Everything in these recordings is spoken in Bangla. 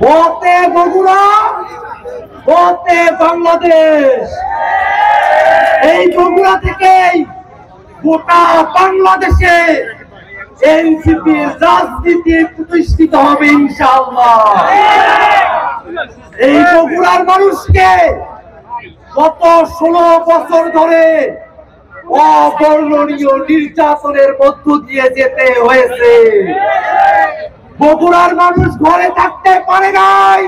হতে বগুড়া, হতে বাংলাদেশ। এই বগুড়া থেকেই গোটা বাংলাদেশে এনসিপির রাজনীতি প্রতিষ্ঠিত হবে ইনশাআল্লাহ। এই বগুড়ার মানুষকে গত 16 বছর ধরে অবর্ণনীয় নির্যাতনের মধ্য দিয়ে যেতে হয়েছে। বগুড়ার মানুষ ঘরে থাকতে পারে নাই,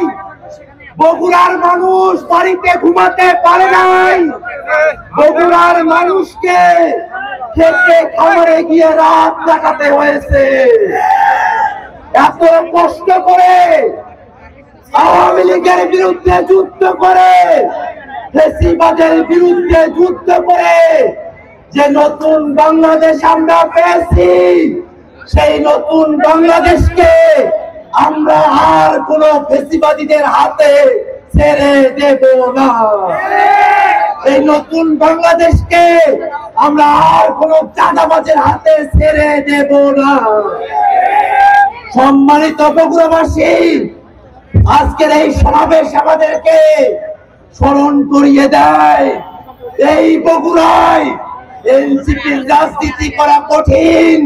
বগুড়ার মানুষ বাড়িতে ঘুমাতে পারে নাই, বগুড়ার মানুষকে খেতে খামারে গিয়ে রাত কাটাতে হয়েছে। এত কষ্ট করে আওয়ামী লীগের বিরুদ্ধে যুদ্ধ করে, ফ্যাসিবাদের বিরুদ্ধে যুদ্ধ করে যে নতুন বাংলাদেশ আমরা পেয়েছি, সেই নতুন বাংলাদেশকে আমরা আর কোন ফ্যাসিবাদীদের হাতে ছেড়ে দেব না। এই নতুন বাংলাদেশকে আমরা আর কোন চাঁদাবাজের হাতে ছেড়ে দেব না। সম্মানিত বগুড়াবাসী, আজকের এই সমাবেশ আমাদেরকে স্মরণ করিয়ে দেয় এই বগুড়ায় এনসিপির রাজনীতি করা কঠিন।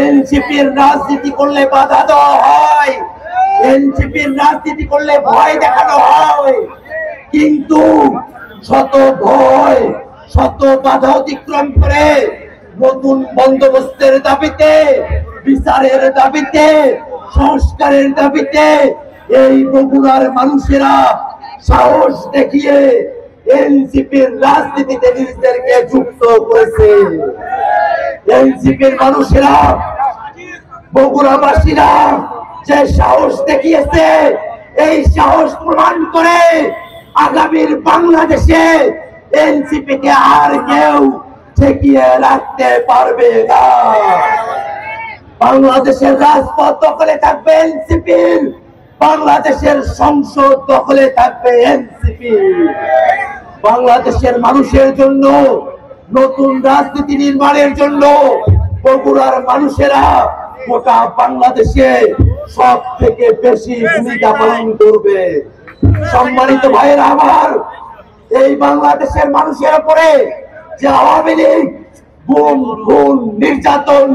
এনসিপির রাজনীতি করলে বাধা দেওয়া হয়, এনসিপির রাজনীতি করলে ভয় দেখানো হয়, কিন্তু শত ভয় শত বাধা অতিক্রম করে নতুন বন্দোবস্তের দাবিতে, বিচারের দাবিতে, সংস্কারের দাবিতে এই বগুড়ার মানুষেরা সাহস দেখিয়ে এনসিপির রাজনীতিতে নিজেদেরকে যুক্ত করেছে। এনসিপির মানুষেরা, বগুড়াবাসীরা যে সাহস দেখিয়েছে, এই সাহস প্রমাণ করে আগামীর বাংলাদেশে এনসিপিকে আর কেউ ঠেকিয়ে রাখতে পারবে না। বাংলাদেশের রাজপথ দখলে থাকবে এনসিপির, বাংলাদেশের সংসদ দখলে থাকবে এনসিপি। বাংলাদেশের মানুষের জন্য, নতুন রাজনীতি নির্মাণের জন্য বগুড়ার মানুষেরা গোটা বাংলাদেশে সব থেকে বেশি ভূমিকা পালন করবে। সম্মানিত ভাইয়েরা আমার, এই বাংলাদেশের মানুষের উপরে যে আওয়ামী লীগ গুম খুন নির্যাতন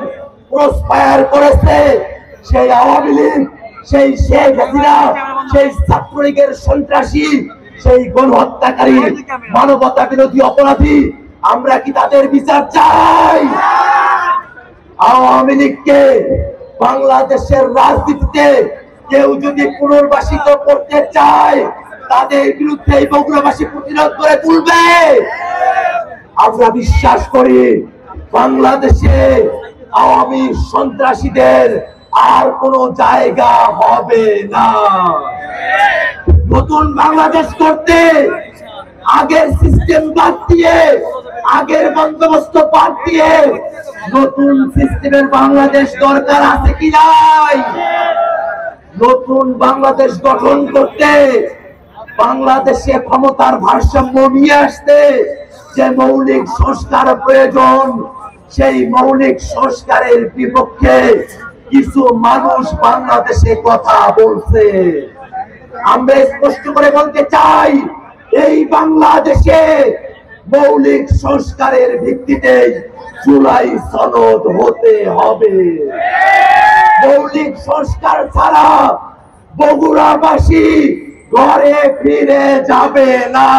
ক্রসফায়ার করেছে, সেই আওয়ামী লীগ, সেই শেখ হাসিনা, সেই ছাত্রলীগের সন্ত্রাসী, সেই গণহত্যাকারী, মানবতা বিরোধী অপরাধী, আমরা কি তাদের বিচার চাই? আওয়ামী লীগকে বাংলাদেশের রাজনীতিতে কেউ যদি পুনর্বাসিত করতে চায়, তাদের বিরুদ্ধে এই বগুড়াবাসী প্রতিরোধ করে তুলবে। আমরা বিশ্বাস করি বাংলাদেশে আওয়ামী সন্ত্রাসীদের আর কোন জায়গা হবে না। নতুন বাংলাদেশ করতে আগের সিস্টেম বাদ দিয়ে, আগের বন্দোবস্ত বাদ দিয়ে নতুন সিস্টেমের বাংলাদেশ দরকার আছে কি নাই? নতুন বাংলাদেশ গঠন করতে, বাংলাদেশে ক্ষমতার ভারসাম্য নিয়ে আসতে যে মৌলিক সংস্কার প্রয়োজন, সেই মৌলিক সংস্কারের বিপক্ষে কিছু মানুষ বাংলাদেশে কথা বলছে। আমরা স্পষ্ট করে বলতে চাই, এই বাংলাদেশে মৌলিক সংস্কারের ভিত্তিতে জুলাই সনদ হতে হবে। মৌলিক সংস্কার ছাড়া বগুড়াবাসী ঘরে ফিরে যাবে না।